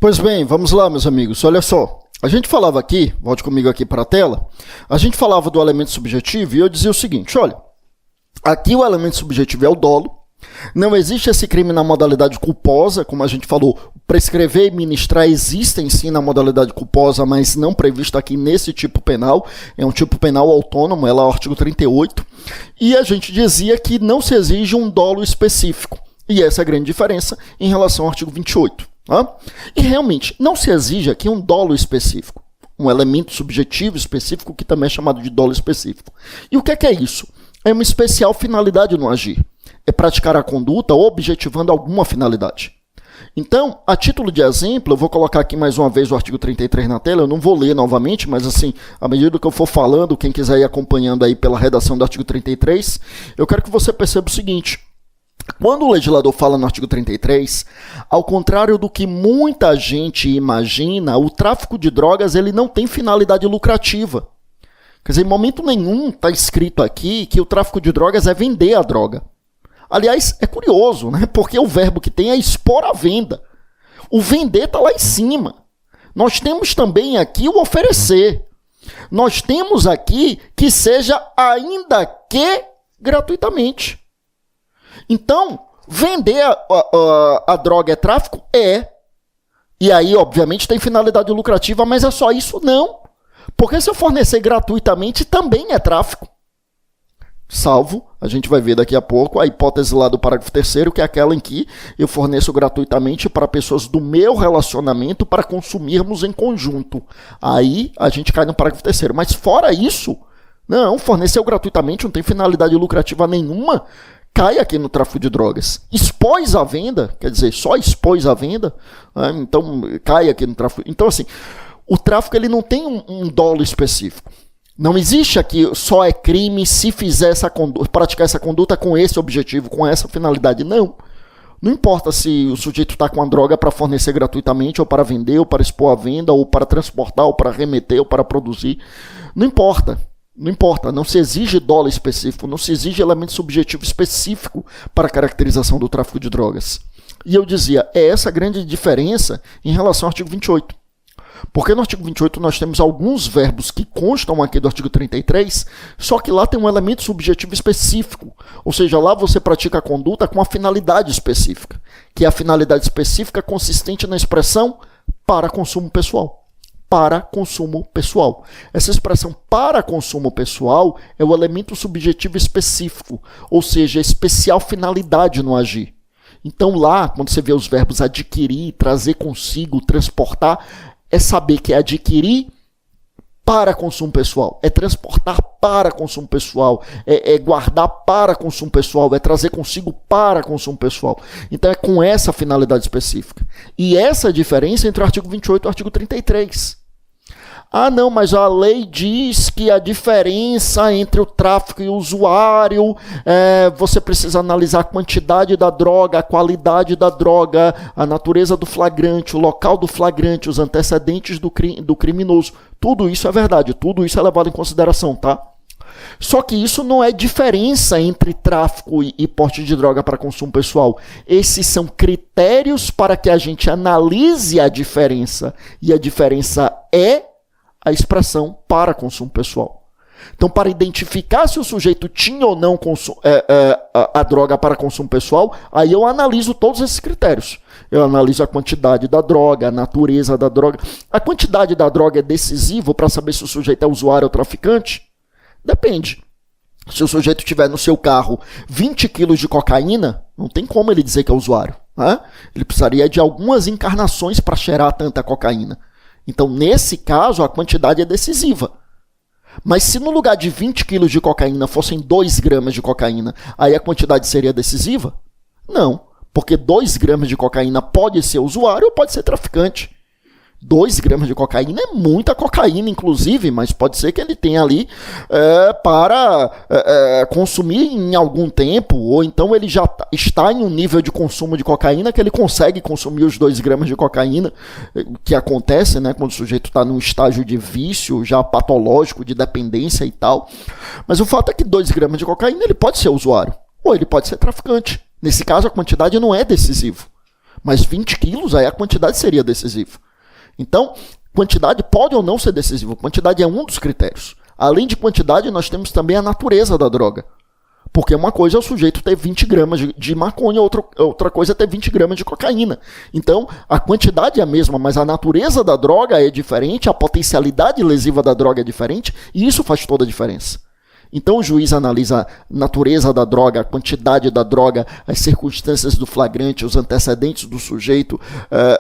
Pois bem, vamos lá, meus amigos. Olha só, a gente falava aqui, volte comigo aqui para a tela, a gente falava do elemento subjetivo e eu dizia o seguinte, olha, aqui o elemento subjetivo é o dolo, não existe esse crime na modalidade culposa, como a gente falou, prescrever e ministrar existem sim na modalidade culposa, mas não previsto aqui nesse tipo penal, é um tipo penal autônomo, é lá o artigo 38, e a gente dizia que não se exige um dolo específico, e essa é a grande diferença em relação ao artigo 28. E realmente, não se exige aqui um dolo específico, um elemento subjetivo específico que também é chamado de dolo específico. E o que é isso? É uma especial finalidade no agir. É praticar a conduta objetivando alguma finalidade. Então, a título de exemplo, eu vou colocar aqui mais uma vez o artigo 33 na tela, eu não vou ler novamente, mas assim, à medida que eu for falando, quem quiser ir acompanhando aí pela redação do artigo 33, eu quero que você perceba o seguinte. Quando o legislador fala no artigo 33, ao contrário do que muita gente imagina, o tráfico de drogas ele não tem finalidade lucrativa. Quer dizer, em momento nenhum está escrito aqui que o tráfico de drogas é vender a droga. Aliás, é curioso, né? Porque o verbo que tem é expor à venda. O vender está lá em cima. Nós temos também aqui o oferecer. Nós temos aqui que seja ainda que gratuitamente. Então, vender a droga é tráfico? É. E aí, obviamente, tem finalidade lucrativa, mas é só isso? Não. Porque se eu fornecer gratuitamente, também é tráfico. Salvo, a gente vai ver daqui a pouco, a hipótese lá do parágrafo 3º, que é aquela em que eu forneço gratuitamente para pessoas do meu relacionamento para consumirmos em conjunto. Aí a gente cai no parágrafo 3º. Mas fora isso, não, forneceu gratuitamente, não tem finalidade lucrativa nenhuma, cai aqui no tráfico de drogas. Expôs à venda, quer dizer, só expôs à venda, né? Então cai aqui no tráfico. Então, assim, o tráfico ele não tem um dolo específico. Não existe aqui só é crime se fizer praticar essa conduta com esse objetivo, com essa finalidade. Não. Não importa se o sujeito está com a droga para fornecer gratuitamente, ou para vender, ou para expor à venda, ou para transportar, ou para remeter, ou para produzir. Não importa. Não importa, não se exige dolo específico, não se exige elemento subjetivo específico para a caracterização do tráfico de drogas. E eu dizia, é essa a grande diferença em relação ao artigo 28. Porque no artigo 28 nós temos alguns verbos que constam aqui do artigo 33, só que lá tem um elemento subjetivo específico. Ou seja, lá você pratica a conduta com a finalidade específica, que é a finalidade específica consistente na expressão para consumo pessoal. Para consumo pessoal. Essa expressão para consumo pessoal é o elemento subjetivo específico, ou seja, especial finalidade no agir. Então lá, quando você vê os verbos adquirir, trazer consigo, transportar, é saber que é adquirir para consumo pessoal, é transportar para consumo pessoal, é guardar para consumo pessoal, é trazer consigo para consumo pessoal. Então é com essa finalidade específica. E essa é a diferença entre o artigo 28 e o artigo 33. Ah, não, mas a lei diz que a diferença entre o tráfico e o usuário, você precisa analisar a quantidade da droga, a qualidade da droga, a natureza do flagrante, o local do flagrante, os antecedentes do criminoso. Tudo isso é verdade, tudo isso é levado em consideração, tá? Só que isso não é diferença entre tráfico e porte de droga para consumo pessoal. Esses são critérios para que a gente analise a diferença. E a diferença é a expressão para consumo pessoal. Então, para identificar se o sujeito tinha ou não a droga para consumo pessoal, aí eu analiso todos esses critérios. Eu analiso a quantidade da droga, a natureza da droga. A quantidade da droga é decisiva para saber se o sujeito é usuário ou traficante? Depende. Se o sujeito tiver no seu carro 20 quilos de cocaína, não tem como ele dizer que é usuário. Né? Ele precisaria de algumas encarnações para cheirar tanta cocaína. Então, nesse caso, a quantidade é decisiva. Mas se no lugar de 20 quilos de cocaína fossem 2 gramas de cocaína, aí a quantidade seria decisiva? Não, porque 2 gramas de cocaína pode ser usuário ou pode ser traficante. 2 gramas de cocaína é muita cocaína, inclusive, mas pode ser que ele tenha ali para consumir em algum tempo, ou então ele já está em um nível de consumo de cocaína que ele consegue consumir os 2 gramas de cocaína, que acontece, né, quando o sujeito está num estágio de vício já patológico, de dependência e tal. Mas o fato é que 2 gramas de cocaína ele pode ser usuário, ou ele pode ser traficante. Nesse caso, a quantidade não é decisiva. Mas 20 quilos, aí a quantidade seria decisiva. Então, quantidade pode ou não ser decisiva. Quantidade é um dos critérios. Além de quantidade, nós temos também a natureza da droga. Porque uma coisa é o sujeito ter 20 gramas de maconha, outra coisa é ter 20 gramas de cocaína. Então, a quantidade é a mesma, mas a natureza da droga é diferente, a potencialidade lesiva da droga é diferente, e isso faz toda a diferença. Então, o juiz analisa a natureza da droga, a quantidade da droga, as circunstâncias do flagrante, os antecedentes do sujeito,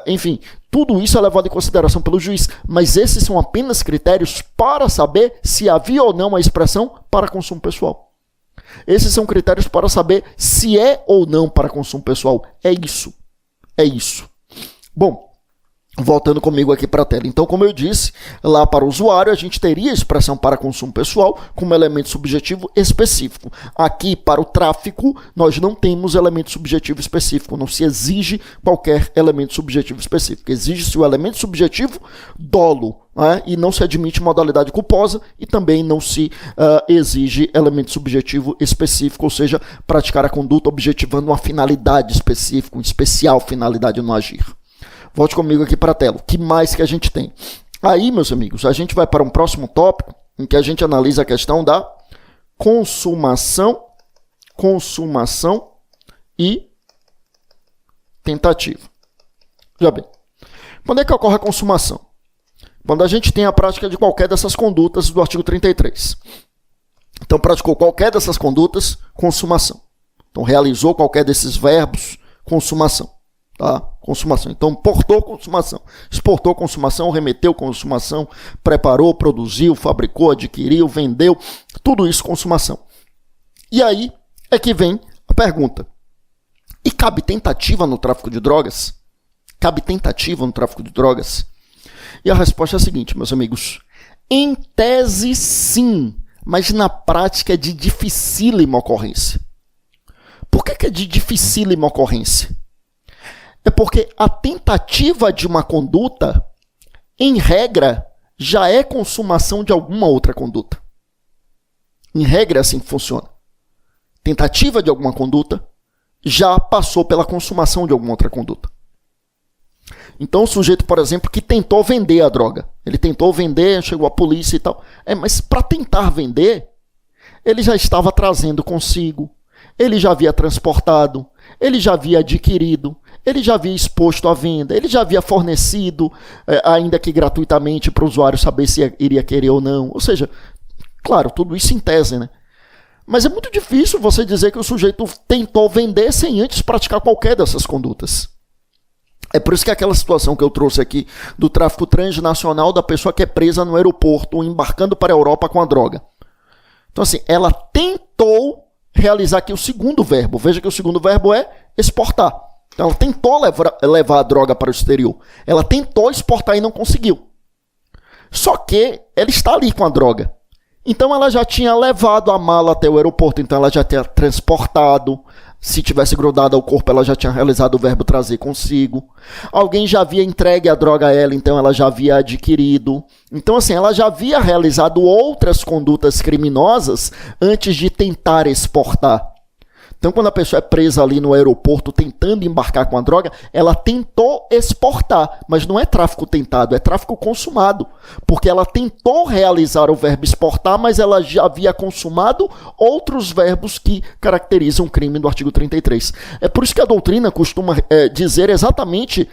enfim, tudo isso é levado em consideração pelo juiz. Mas esses são apenas critérios para saber se havia ou não a expressão para consumo pessoal. Esses são critérios para saber se é ou não para consumo pessoal. É isso. É isso. Bom, voltando comigo aqui para a tela. Então, como eu disse, lá para o usuário, a gente teria a expressão para consumo pessoal como elemento subjetivo específico. Aqui, para o tráfico, nós não temos elemento subjetivo específico. Não se exige qualquer elemento subjetivo específico. Exige-se o elemento subjetivo dolo, né? E não se admite modalidade culposa e também não se exige elemento subjetivo específico, ou seja, praticar a conduta objetivando uma finalidade específica, uma especial finalidade no agir. Volte comigo aqui para a tela. O que mais que a gente tem? Aí, meus amigos, a gente vai para um próximo tópico em que a gente analisa a questão da consumação e tentativa. Já bem, quando é que ocorre a consumação? Quando a gente tem a prática de qualquer dessas condutas do artigo 33. Então, praticou qualquer dessas condutas, consumação. Então, realizou qualquer desses verbos, consumação. Tá? Consumação. Então, portou, consumação. Exportou, consumação. Remeteu, consumação. Preparou, produziu, fabricou, adquiriu, vendeu. Tudo isso, consumação. E aí é que vem a pergunta. E cabe tentativa no tráfico de drogas? Cabe tentativa no tráfico de drogas? E a resposta é a seguinte, meus amigos. Em tese, sim. Mas na prática é de dificílima ocorrência. Por que é de dificílima ocorrência? É porque a tentativa de uma conduta, em regra, já é consumação de alguma outra conduta. Em regra é assim que funciona. Tentativa de alguma conduta já passou pela consumação de alguma outra conduta. Então o sujeito, por exemplo, que tentou vender a droga. Ele tentou vender, chegou a polícia e tal. Mas para tentar vender, ele já estava trazendo consigo, ele já havia transportado, ele já havia adquirido, ele já havia exposto à venda, ele já havia fornecido, ainda que gratuitamente, para o usuário saber se iria querer ou não. Ou seja, claro, tudo isso em tese, né? Mas é muito difícil você dizer que o sujeito tentou vender sem antes praticar qualquer dessas condutas. É por isso que aquela situação que eu trouxe aqui do tráfico transnacional da pessoa que é presa no aeroporto, embarcando para a Europa com a droga. Então, assim, ela tentou realizar aqui o segundo verbo. Veja que o segundo verbo é exportar. Então, ela tentou levar a droga para o exterior. Ela tentou exportar e não conseguiu. Só que ela está ali com a droga. Então, ela já tinha levado a mala até o aeroporto. Então, ela já tinha transportado. Se tivesse grudado ao corpo, ela já tinha realizado o verbo trazer consigo. Alguém já havia entregue a droga a ela, então ela já havia adquirido. Então, assim, ela já havia realizado outras condutas criminosas antes de tentar exportar. Então, quando a pessoa é presa ali no aeroporto tentando embarcar com a droga, ela tentou exportar, mas não é tráfico tentado, é tráfico consumado, porque ela tentou realizar o verbo exportar, mas ela já havia consumado outros verbos que caracterizam o crime do artigo 33. É por isso que a doutrina costuma dizer exatamente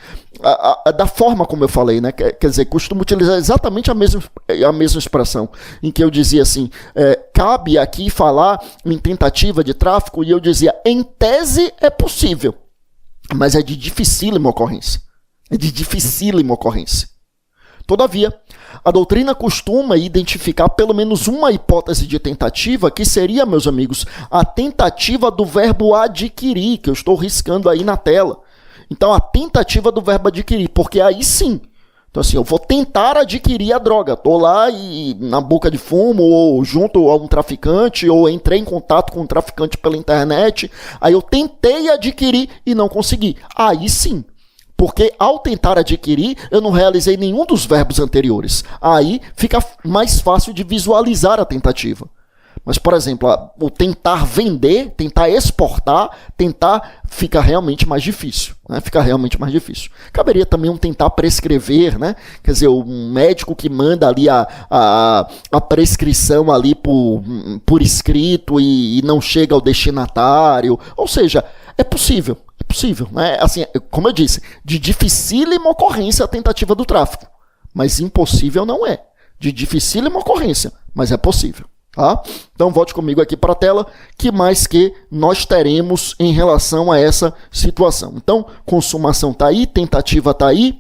da forma como eu falei, né? Quer dizer, costuma utilizar exatamente a mesma expressão, em que eu dizia assim, cabe aqui falar em tentativa de tráfico, e eu dizia, em tese é possível, mas é de dificílima ocorrência. É de dificílima ocorrência. Todavia, a doutrina costuma identificar pelo menos uma hipótese de tentativa, que seria, meus amigos, a tentativa do verbo adquirir, que eu estou riscando aí na tela. Então, a tentativa do verbo adquirir, porque aí sim, então assim, eu vou tentar adquirir a droga, estou lá e na boca de fumo, ou junto a um traficante, ou entrei em contato com um traficante pela internet, aí eu tentei adquirir e não consegui. Aí sim, porque ao tentar adquirir, eu não realizei nenhum dos verbos anteriores. Aí fica mais fácil de visualizar a tentativa. Mas, por exemplo, o tentar vender, tentar exportar, fica realmente mais difícil. Né? Fica realmente mais difícil. Caberia também um tentar prescrever, né? Quer dizer, um médico que manda ali a prescrição ali por escrito e não chega ao destinatário. Ou seja, é possível. É possível. Né? Assim, como eu disse, de dificílima ocorrência a tentativa do tráfico. Mas impossível não é. De dificílima ocorrência, mas é possível. Tá? Então volte comigo aqui para a tela, que mais que nós teremos em relação a essa situação. Então, consumação está aí, tentativa está aí,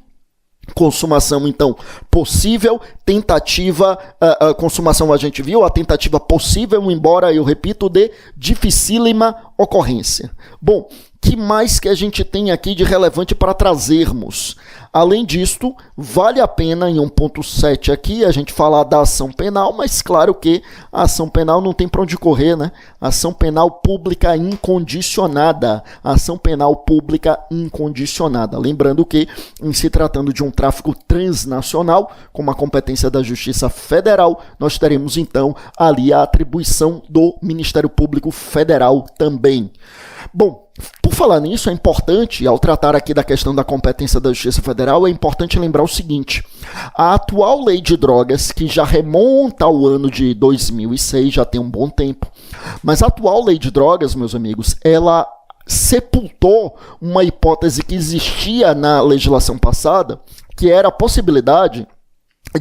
consumação então possível, tentativa, consumação a gente viu, a tentativa possível, embora eu repito, de dificílima ocorrência. Bom, que mais que a gente tem aqui de relevante para trazermos? Além disto, vale a pena em 1.7 aqui a gente falar da ação penal, mas claro que a ação penal não tem para onde correr, né? Ação penal pública incondicionada. Ação penal pública incondicionada. Lembrando que, em se tratando de um tráfico transnacional, com uma competência da Justiça Federal, nós teremos então ali a atribuição do Ministério Público Federal também. Bom, por falar nisso, é importante, ao tratar aqui da questão da competência da Justiça Federal, é importante lembrar o seguinte: a atual lei de drogas, que já remonta ao ano de 2006, já tem um bom tempo, mas a atual lei de drogas, meus amigos, ela sepultou uma hipótese que existia na legislação passada, que era a possibilidade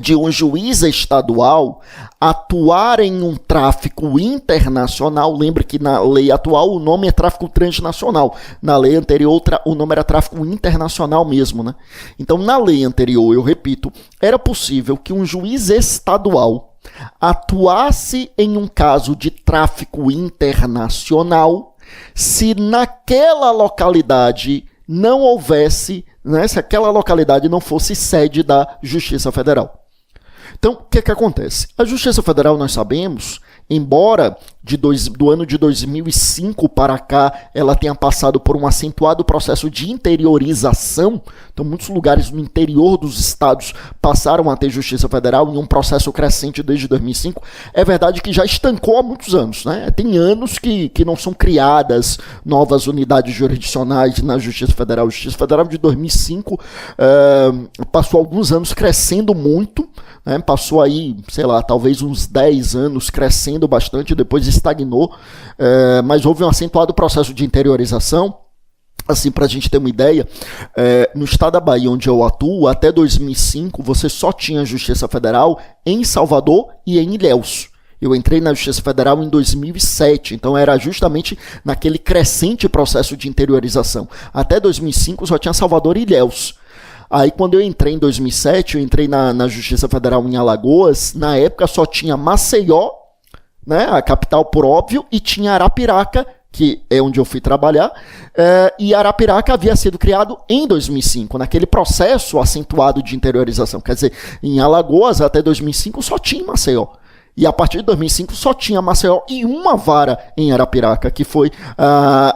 de um juiz estadual atuar em um tráfico internacional. Lembre que na lei atual o nome é tráfico transnacional. Na lei anterior o nome era tráfico internacional mesmo, né? Então, na lei anterior, eu repito, era possível que um juiz estadual atuasse em um caso de tráfico internacional se naquela localidade não houvesse, né, se aquela localidade não fosse sede da Justiça Federal. Então, o que acontece? A Justiça Federal, nós sabemos, embora do ano de 2005 para cá ela tenha passado por um acentuado processo de interiorização, então muitos lugares no interior dos estados passaram a ter Justiça Federal em um processo crescente desde 2005, é verdade que já estancou há muitos anos, né? Tem anos que não são criadas novas unidades jurisdicionais na Justiça Federal. A Justiça Federal de 2005 passou alguns anos crescendo muito, né? Passou aí, sei lá, talvez uns 10 anos crescendo bastante, depois estagnou, mas houve um acentuado processo de interiorização. Assim, para a gente ter uma ideia, no estado da Bahia, onde eu atuo, até 2005, você só tinha Justiça Federal em Salvador e em Ilhéus. Eu entrei na Justiça Federal em 2007, então era justamente naquele crescente processo de interiorização. Até 2005 só tinha Salvador e Ilhéus. Aí quando eu entrei em 2007, eu entrei na Justiça Federal em Alagoas, na época só tinha Maceió, né, a capital por óbvio, e tinha Arapiraca, que é onde eu fui trabalhar, e Arapiraca havia sido criado em 2005, naquele processo acentuado de interiorização. Quer dizer, em Alagoas até 2005 só tinha Maceió. E a partir de 2005 só tinha Maceió e uma vara em Arapiraca, que foi,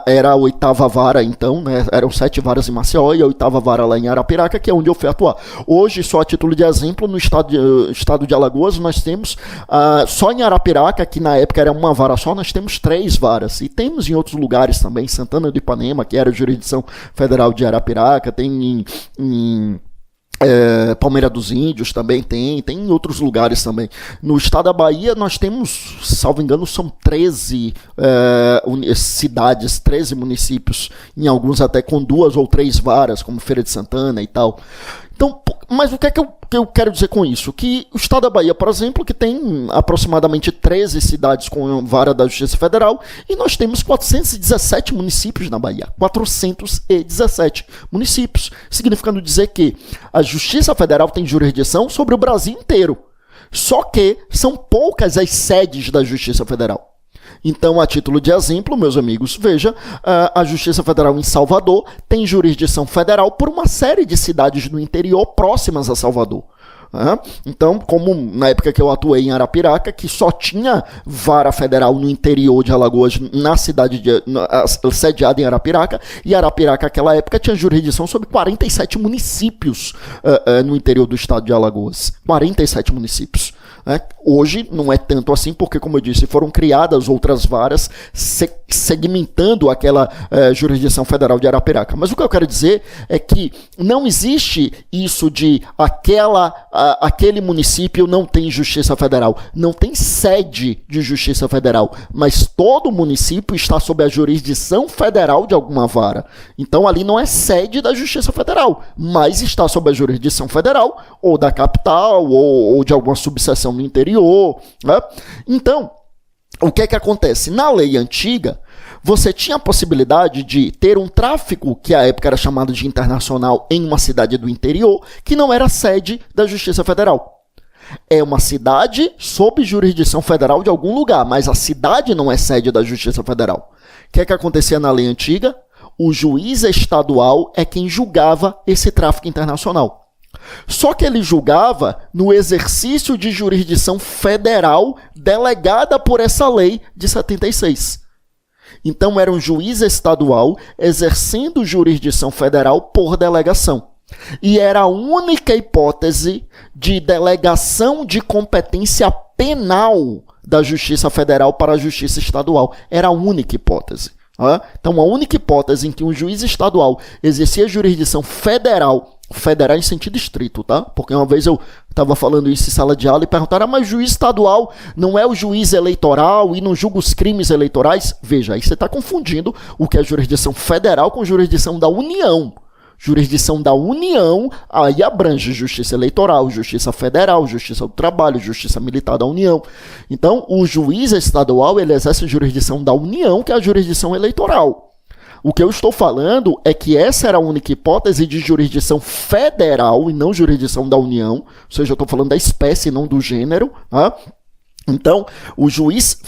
era a 8ª vara, então, né? Eram 7 varas em Maceió e a 8ª vara lá em Arapiraca, que é onde eu fui atuar. Hoje, só a título de exemplo, no estado de Alagoas, nós temos, só em Arapiraca, que na época era uma vara só, nós temos 3 varas. E temos em outros lugares também, Santana do Ipanema, que era a jurisdição federal de Arapiraca, tem em Palmeira dos Índios também tem em outros lugares também. No estado da Bahia nós temos, salvo engano, são 13 cidades, 13 municípios, em alguns até com 2 ou 3 varas, como Feira de Santana e tal. Então, mas o que é que eu quero dizer com isso? Que o estado da Bahia, por exemplo, que tem aproximadamente 13 cidades com vara da Justiça Federal, e nós temos 417 municípios na Bahia. 417 municípios, significando dizer que a Justiça Federal tem jurisdição sobre o Brasil inteiro. Só que são poucas as sedes da Justiça Federal. Então, a título de exemplo, meus amigos, veja, a Justiça Federal em Salvador tem jurisdição federal por uma série de cidades do interior próximas a Salvador. Então, como na época que eu atuei em Arapiraca, que só tinha vara federal no interior de Alagoas, na cidade sediada em Arapiraca, e Arapiraca naquela época tinha jurisdição sobre 47 municípios no interior do estado de Alagoas. 47 municípios. né? Hoje não é tanto assim, porque, como eu disse, foram criadas outras varas segmentando aquela jurisdição federal de Arapiraca. Mas o que eu quero dizer é que não existe isso de aquele município não tem justiça federal, não tem sede de justiça federal, mas todo município está sob a jurisdição federal de alguma vara. Então ali não é sede da justiça federal, mas está sob a jurisdição federal ou da capital ou de alguma subseção no interior, né? Então, o que é que acontece? Na lei antiga, você tinha a possibilidade de ter um tráfico, que à época era chamado de internacional, em uma cidade do interior, que não era sede da Justiça Federal. É uma cidade sob jurisdição federal de algum lugar, mas a cidade não é sede da Justiça Federal. O que é que acontecia na lei antiga? O juiz estadual é quem julgava esse tráfico internacional. Só que ele julgava no exercício de jurisdição federal delegada por essa lei de 76. Então era um juiz estadual exercendo jurisdição federal por delegação. E era a única hipótese de delegação de competência penal da Justiça Federal para a Justiça Estadual. Era a única hipótese. Então, a única hipótese em que um juiz estadual exercia jurisdição federal em sentido estrito, tá? Porque uma vez eu estava falando isso em sala de aula e perguntaram, mas juiz estadual não é o juiz eleitoral e não julga os crimes eleitorais? Veja, aí você está confundindo o que é jurisdição federal com jurisdição da União. Jurisdição da União, aí abrange justiça eleitoral, justiça federal, justiça do trabalho, justiça militar da União. Então, o juiz estadual, ele exerce jurisdição da União, que é a jurisdição eleitoral. O que eu estou falando é que essa era a única hipótese de jurisdição federal e não jurisdição da União, ou seja, eu estou falando da espécie, não do gênero, tá? Então, o juiz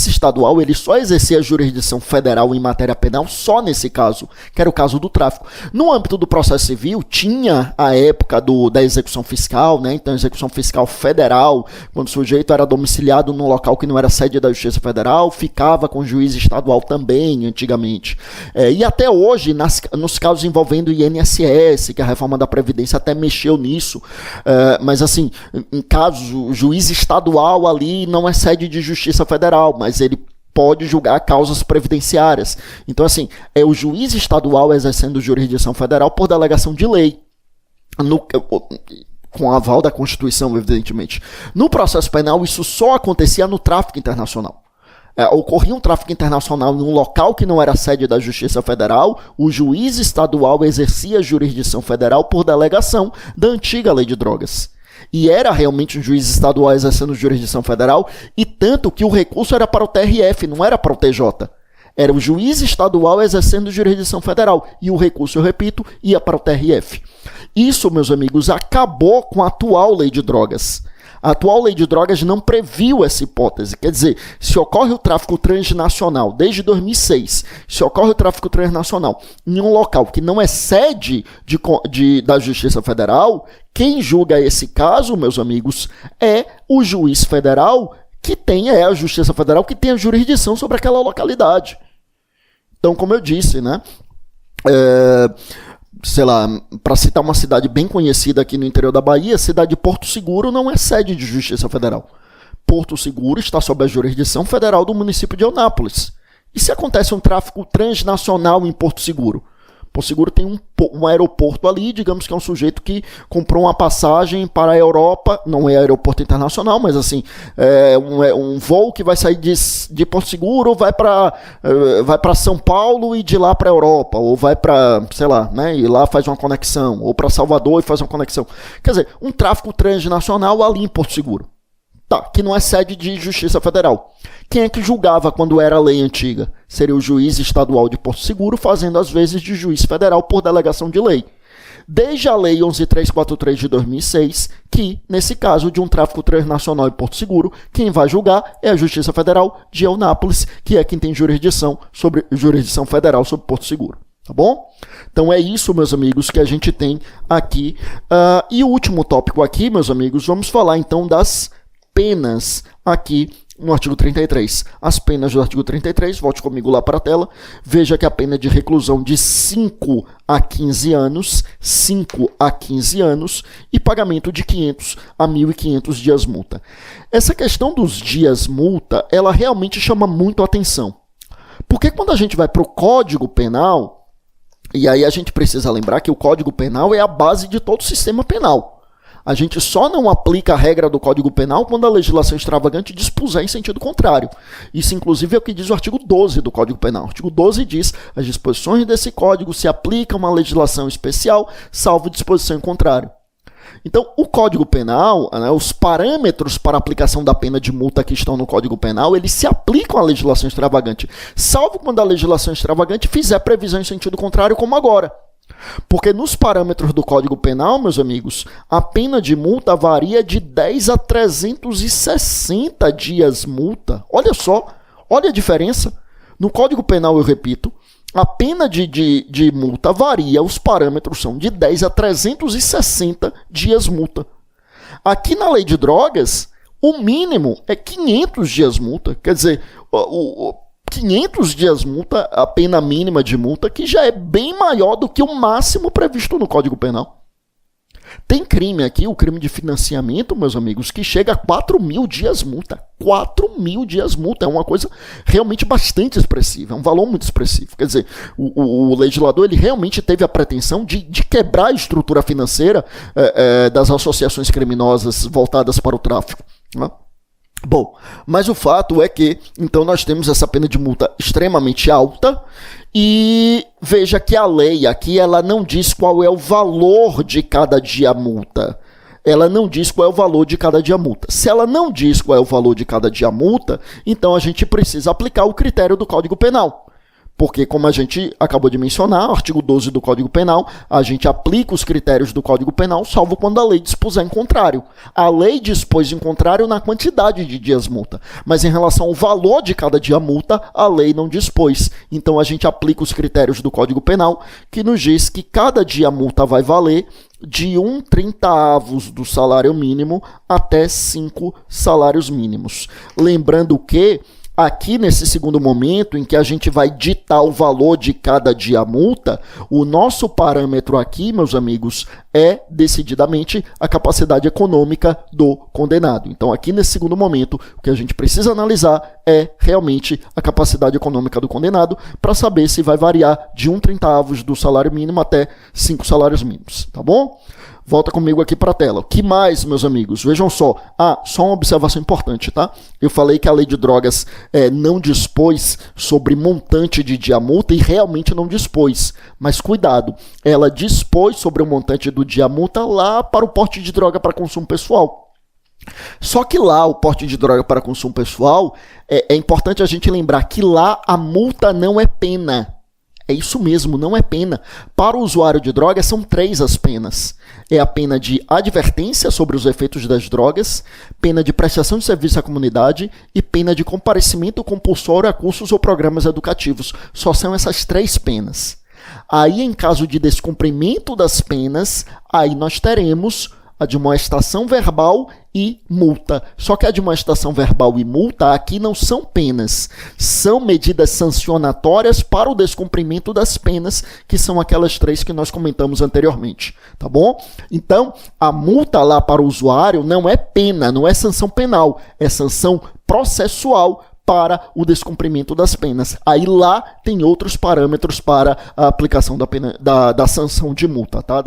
estadual, ele só exercia a jurisdição federal em matéria penal só nesse caso, que era o caso do tráfico. No âmbito do processo civil, tinha a época da execução fiscal, né? Então, a execução fiscal federal, quando o sujeito era domiciliado num local que não era sede da Justiça Federal, ficava com o juiz estadual também, antigamente. E até hoje, nos casos envolvendo o INSS, que a reforma da Previdência até mexeu nisso, mas assim, em casos, o juiz estadual ali não é sede de Justiça Federal, mas ele pode julgar causas previdenciárias. Então, assim, é o juiz estadual exercendo jurisdição federal por delegação de lei, com aval da Constituição, evidentemente. No processo penal, isso só acontecia no tráfico internacional. Ocorria um tráfico internacional em um local que não era sede da Justiça Federal, o juiz estadual exercia jurisdição federal por delegação da antiga lei de drogas. E era realmente um juiz estadual exercendo jurisdição federal, e tanto que o recurso era para o TRF, não era para o TJ. Era o juiz estadual exercendo jurisdição federal, e o recurso, eu repito, ia para o TRF. Isso, meus amigos, acabou com a atual lei de drogas. A atual lei de drogas não previu essa hipótese. Quer dizer, se ocorre o tráfico transnacional desde 2006, se ocorre o tráfico transnacional em um local que não é sede da Justiça Federal, quem julga esse caso, meus amigos, é o juiz federal a Justiça Federal que tem a jurisdição sobre aquela localidade. Então, como eu disse, né? Sei lá, para citar uma cidade bem conhecida aqui no interior da Bahia, a cidade de Porto Seguro não é sede de Justiça Federal. Porto Seguro está sob a jurisdição federal do município de Eunápolis. E se acontece um tráfico transnacional em Porto Seguro? Porto Seguro tem um aeroporto ali, digamos que é um sujeito que comprou uma passagem para a Europa, não é aeroporto internacional, mas assim, é um voo que vai sair de Porto Seguro, vai para São Paulo e de lá para a Europa, ou vai para, sei lá, né, e lá faz uma conexão, ou para Salvador e faz uma conexão. Quer dizer, um tráfico transnacional ali em Porto Seguro. Tá, que não é sede de Justiça Federal. Quem é que julgava quando era a lei antiga? Seria o juiz estadual de Porto Seguro, fazendo às vezes de juiz federal por delegação de lei. Desde a lei 11.343 de 2006, que, nesse caso de um tráfico transnacional em Porto Seguro, quem vai julgar é a Justiça Federal de Eunápolis, que é quem tem jurisdição federal sobre Porto Seguro. Tá bom? Então é isso, meus amigos, que a gente tem aqui. E o último tópico aqui, meus amigos, vamos falar então das penas aqui no artigo 33. As penas do artigo 33, volte comigo lá para a tela, veja que a pena de reclusão de 5 a 15 anos, 5 a 15 anos, e pagamento de 500 a 1.500 dias multa. Essa questão dos dias multa, ela realmente chama muito a atenção. Porque quando a gente vai para o Código Penal, e aí a gente precisa lembrar que o Código Penal é a base de todo o sistema penal. A gente só não aplica a regra do Código Penal quando a legislação extravagante dispuser em sentido contrário. Isso, inclusive, é o que diz o artigo 12 do Código Penal. O artigo 12 diz: as disposições desse código se aplicam a uma legislação especial, salvo disposição em contrário. Então, o Código Penal, né, os parâmetros para a aplicação da pena de multa que estão no Código Penal, eles se aplicam à legislação extravagante, salvo quando a legislação extravagante fizer previsão em sentido contrário, como agora. Porque nos parâmetros do Código Penal, meus amigos, a pena de multa varia de 10 a 360 dias multa. Olha só, olha a diferença. No Código Penal, eu repito, a pena de multa varia, os parâmetros são de 10 a 360 dias multa. Aqui na lei de drogas, o mínimo é 500 dias multa. Quer dizer, 500 dias multa, a pena mínima de multa, que já é bem maior do que o máximo previsto no Código Penal. Tem crime aqui, o crime de financiamento, meus amigos, que chega a 4.000 dias multa. 4.000 dias multa é uma coisa realmente bastante expressiva, é um valor muito expressivo. Quer dizer, o legislador ele realmente teve a pretensão de quebrar a estrutura financeira das associações criminosas voltadas para o tráfico, né? Bom, mas o fato é que, então, nós temos essa pena de multa extremamente alta e veja que a lei aqui, ela não diz qual é o valor de cada dia multa. Ela não diz qual é o valor de cada dia multa. Se ela não diz qual é o valor de cada dia multa, então a gente precisa aplicar o critério do Código Penal. Porque, como a gente acabou de mencionar, o artigo 12 do Código Penal, a gente aplica os critérios do Código Penal, salvo quando a lei dispuser em contrário. A lei dispôs em contrário na quantidade de dias multa, mas em relação ao valor de cada dia multa, a lei não dispôs. Então, a gente aplica os critérios do Código Penal, que nos diz que cada dia multa vai valer de 1/30 do salário mínimo até 5 salários mínimos. Lembrando que aqui nesse segundo momento em que a gente vai ditar o valor de cada dia multa, o nosso parâmetro aqui, meus amigos, é decididamente a capacidade econômica do condenado. Então aqui nesse segundo momento, o que a gente precisa analisar é realmente a capacidade econômica do condenado para saber se vai variar de 1/30 do salário mínimo até 5 salários mínimos, tá bom? Volta comigo aqui para a tela. O que mais, meus amigos? Vejam só. Só uma observação importante, tá? Eu falei que a lei de drogas não dispôs sobre montante de dia multa e realmente não dispôs. Mas cuidado, ela dispôs sobre o montante do dia multa lá para o porte de droga para consumo pessoal. Só que lá, o porte de droga para consumo pessoal, é importante a gente lembrar que lá a multa não é pena. É isso mesmo, não é pena. Para o usuário de drogas, são 3 as penas. É a pena de advertência sobre os efeitos das drogas, pena de prestação de serviço à comunidade e pena de comparecimento compulsório a cursos ou programas educativos. Só são essas 3 penas. Aí, em caso de descumprimento das penas, aí nós teremos admoestação verbal e multa. Só que a admoestação verbal e multa aqui não são penas, são medidas sancionatórias para o descumprimento das penas, que são aquelas 3 que nós comentamos anteriormente, tá bom? Então, a multa lá para o usuário não é pena, não é sanção penal, é sanção processual para o descumprimento das penas. Aí lá tem outros parâmetros para a aplicação da pena, da sanção de multa, tá?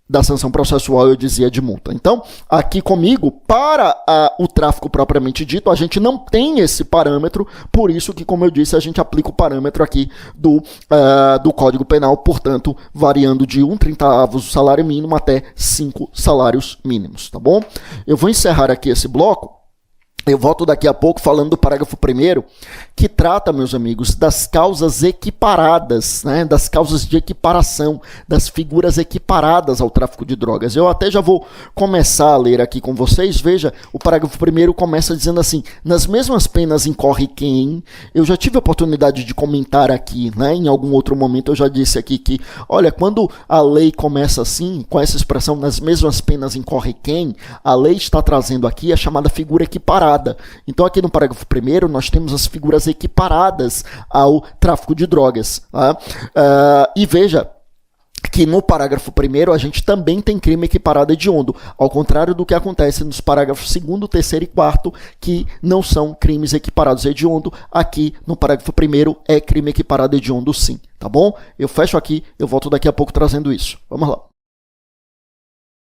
Da sanção processual, eu dizia, de multa. Então, aqui comigo, para o tráfico propriamente dito, a gente não tem esse parâmetro, por isso que, como eu disse, a gente aplica o parâmetro aqui do Código Penal, portanto, variando de 1/30 do salário mínimo até 5 salários mínimos, tá bom? Eu vou encerrar aqui esse bloco Eu volto daqui a pouco falando do parágrafo 1º, que trata, meus amigos, das causas equiparadas, né, das causas de equiparação, das figuras equiparadas ao tráfico de drogas. Eu até já vou começar a ler aqui com vocês. Veja, o parágrafo 1º começa dizendo assim: nas mesmas penas incorre quem... Eu já tive a oportunidade de comentar aqui, né, em algum outro momento eu já disse aqui que, olha, quando a lei começa assim, com essa expressão, nas mesmas penas incorre quem, a lei está trazendo aqui a chamada figura equiparada. Então aqui no parágrafo 1º nós temos as figuras equiparadas ao tráfico de drogas. Tá? E veja que no parágrafo 1º a gente também tem crime equiparado hediondo, ao contrário do que acontece nos parágrafos 2º, 3º e 4º, que não são crimes equiparados hediondo. Aqui no parágrafo 1º é crime equiparado hediondo sim, tá bom? Eu fecho aqui, eu volto daqui a pouco trazendo isso. Vamos lá.